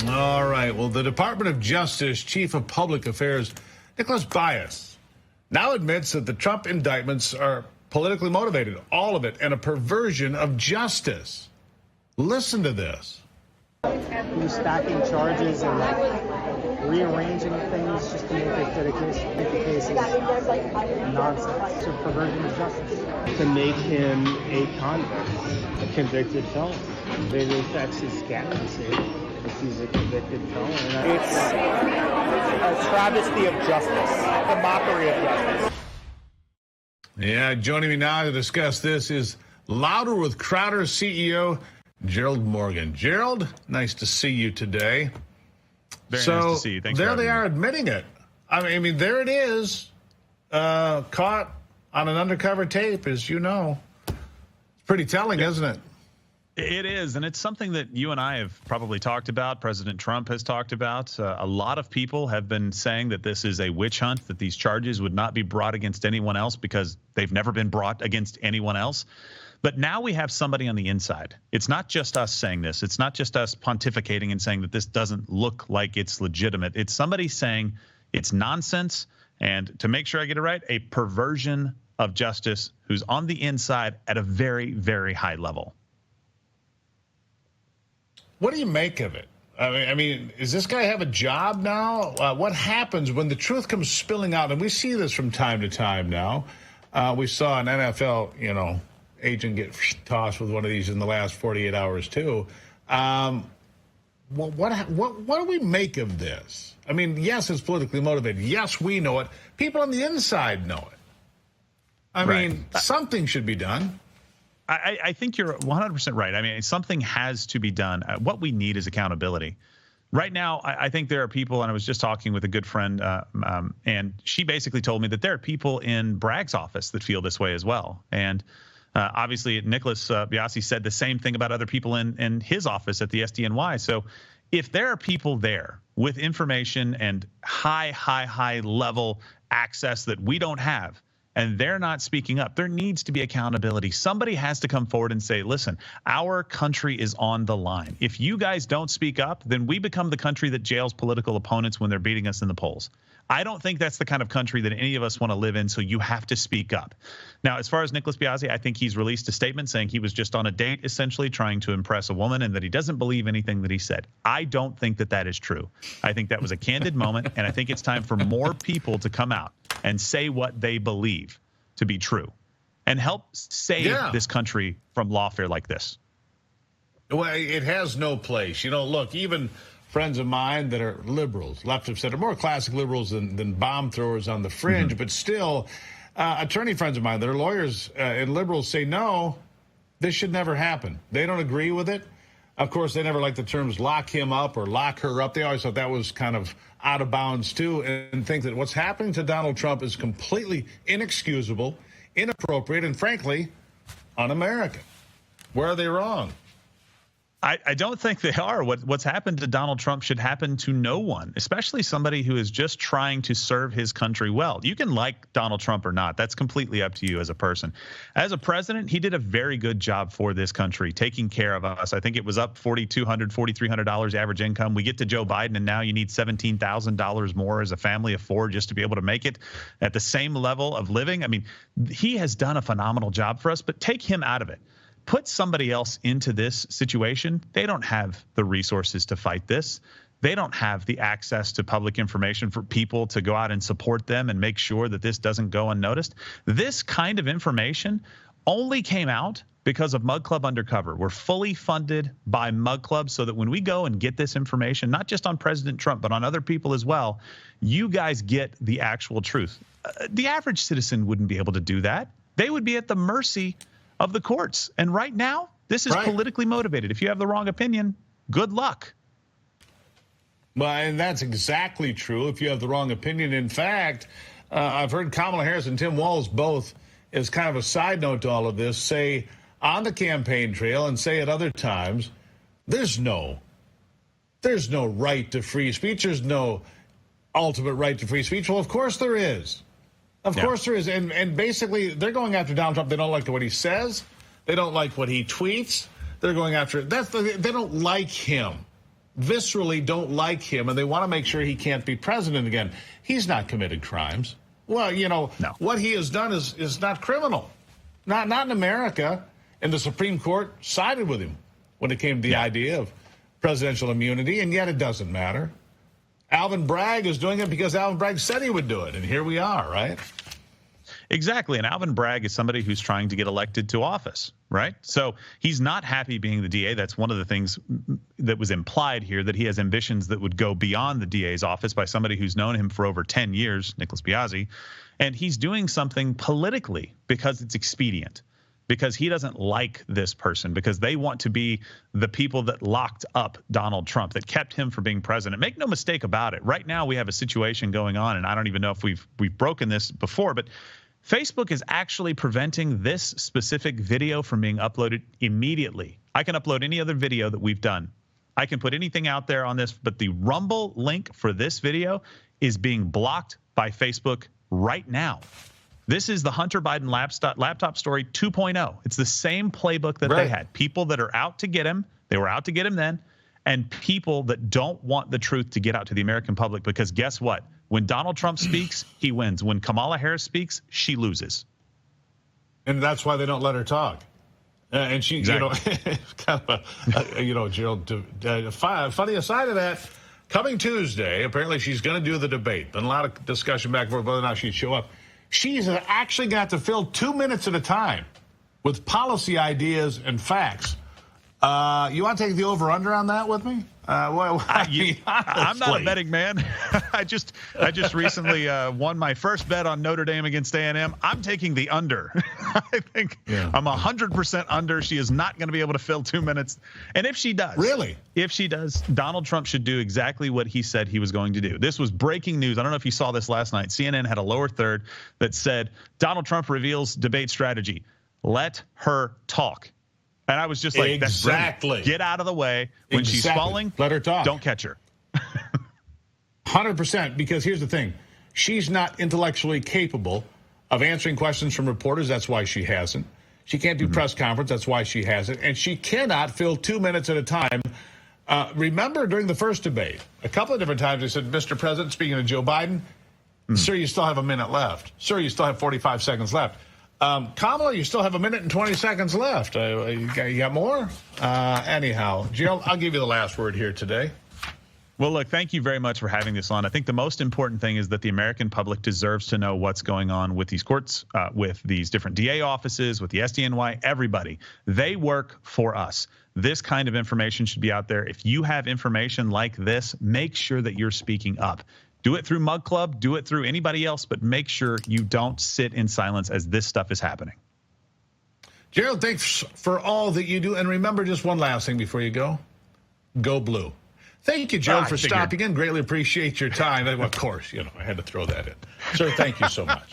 All right. Well, the Department of Justice Chief of Public Affairs, Nicholas Biase, now admits that the Trump indictments are politically motivated, all of it, and a perversion of justice. Listen to this. He was stacking charges and rearranging things just to make the case is nonsense. It's a perversion of justice. To make him a convict, a convicted felon. It affects his candidacy if he's a convicted felon. It's a travesty of justice, a mockery of justice. Yeah, joining me now to discuss this is Louder with Crowder CEO Gerald Morgan. Gerald, nice to see you today. Very nice to see you. Thanks there for they having are me. admitting it. I mean, there it is, caught on an undercover tape, as you know. It's pretty telling, isn't it? It is, and it's something that you and I have probably talked about. President Trump has talked about. A lot of people have been saying that this is a witch hunt, that these charges would not be brought against anyone else because they've never been brought against anyone else. But now we have somebody on the inside. It's not just us saying this. It's not just us pontificating and saying that this doesn't look like it's legitimate. It's somebody saying it's nonsense, and to make sure I get it right, a perversion of justice who's on the inside at a very, very high level. What do you make of it? I mean, does this guy have a job now? What happens when the truth comes spilling out? And we see this from time to time now. We saw an NFL, agent get tossed with one of these in the last 48 hours too. What do we make of this? I mean, yes, it's politically motivated. Yes, we know it. People on the inside know it. I mean, something should be done. I think you're 100% right. I mean, something has to be done. What we need is accountability. Right now, I think there are people, and I was just talking with a good friend, and she basically told me that there are people in Bragg's office that feel this way as well. And obviously, Nicholas Biase said the same thing about other people in his office at the SDNY. So if there are people there with information and high level access that we don't have, and they're not speaking up, there needs to be accountability. Somebody has to come forward and say, listen, our country is on the line. If you guys don't speak up, then we become the country that jails political opponents when they're beating us in the polls. I don't think that's the kind of country that any of us want to live in, so you have to speak up. Now, as far as Nicholas Biase, I think he's released a statement saying he was just on a date, essentially trying to impress a woman, and that he doesn't believe anything that he said. I don't think that that is true. I think that was a candid moment, and I think it's time for more people to come out and say what they believe to be true and help save this country from lawfare like this. Well, it has no place. Look, even friends of mine that are liberals, left of center, more classic liberals than bomb throwers on the fringe, but still attorney friends of mine that are lawyers and liberals say, no, this should never happen. They don't agree with it. Of course, they never like the terms lock him up or lock her up. They always thought that was kind of out of bounds, too, and think that what's happening to Donald Trump is completely inexcusable, inappropriate, and frankly, un-American. Where are they wrong? I don't think they are. What's happened to Donald Trump should happen to no one, especially somebody who is just trying to serve his country well. You can like Donald Trump or not. That's completely up to you as a person. As a president, he did a very good job for this country, taking care of us. I think it was up $4,200, $4,300 average income. We get to Joe Biden, and now you need $17,000 more as a family of four just to be able to make it at the same level of living. I mean, he has done a phenomenal job for us, but take him out of it. Put somebody else into this situation. They don't have the resources to fight this. They don't have the access to public information for people to go out and support them and make sure that this doesn't go unnoticed. This kind of information only came out because of Mug Club Undercover. We're fully funded by Mug Club so that when we go and get this information, not just on President Trump, but on other people as well, you guys get the actual truth. The average citizen wouldn't be able to do that. They would be at the mercy of the courts. And right now, this is politically motivated. If you have the wrong opinion, good luck. Well, and that's exactly true if you have the wrong opinion. In fact, I've heard Kamala Harris and Tim Walz both, as kind of a side note to all of this, say on the campaign trail and say at other times, there's no right to free speech. There's no ultimate right to free speech. Well, of course there is. Of course there is. And basically, they're going after Donald Trump. They don't like what he says. They don't like what he tweets. They're going after it. They don't like him. viscerally don't like him, and they want to make sure he can't be president again. He's not committed crimes. Well, No. what he has done is not criminal. Not in America. And the Supreme Court sided with him when it came to the idea of presidential immunity, and yet it doesn't matter. Alvin Bragg is doing it because Alvin Bragg said he would do it, and here we are, right? Exactly. And Alvin Bragg is somebody who's trying to get elected to office, right? So he's not happy being the DA. That's one of the things that was implied here, that he has ambitions that would go beyond the DA's office by somebody who's known him for over 10 years, Nicholas Biase. And he's doing something politically because it's expedient, because he doesn't like this person, because they want to be the people that locked up Donald Trump, that kept him from being president. Make no mistake about it. Right now we have a situation going on, and I don't even know if we've broken this before, but Facebook is actually preventing this specific video from being uploaded immediately. I can upload any other video that we've done. I can put anything out there on this, but the Rumble link for this video is being blocked by Facebook right now. This is the Hunter Biden laptop story 2.0. It's the same playbook that they had. People that are out to get him, they were out to get him then, and people that don't want the truth to get out to the American public, because guess what? When Donald Trump speaks, he wins. When Kamala Harris speaks, she loses. And that's why they don't let her talk. And she, Exactly. kind of Gerald, funny aside of that, coming Tuesday, apparently she's going to do the debate. Been a lot of discussion back and forth whether or not she'd show up. She's actually got to fill 2 minutes at a time with policy ideas and facts. You want to take the over/under on that with me? I'm not a betting man. I just recently won my first bet on Notre Dame against A&M. I'm taking the under. I think I'm 100% under. She is not going to be able to fill 2 minutes. And if she does, if she does, Donald Trump should do exactly what he said he was going to do. This was breaking news. I don't know if you saw this last night. CNN had a lower third that said Donald Trump reveals debate strategy. Let her talk. And I was just like, exactly. That's get out of the way. When she's falling, let her talk. Don't catch her. 100%, because here's the thing. She's not intellectually capable of answering questions from reporters. That's why she hasn't. She can't do press conference. That's why she hasn't. And she cannot fill 2 minutes at a time. Remember during the first debate, a couple of different times they said, Mr. President, speaking of Joe Biden, sir, you still have a minute left. Sir, you still have 45 seconds left. Kamala, you still have a minute and 20 seconds left. You got more? Anyhow, Gerald, I'll give you the last word here today. Well, look, thank you very much for having this on. I think the most important thing is that the American public deserves to know what's going on with these courts, with these different DA offices, with the SDNY, everybody. They work for us. This kind of information should be out there. If you have information like this, make sure that you're speaking up. Do it through Mug Club, do it through anybody else, but make sure you don't sit in silence as this stuff is happening. Gerald, thanks for all that you do. And remember just one last thing before you go. Go blue. Thank you, Gerald, for stopping in. Greatly appreciate your time. Of course, I had to throw that in. Sir, thank you so much.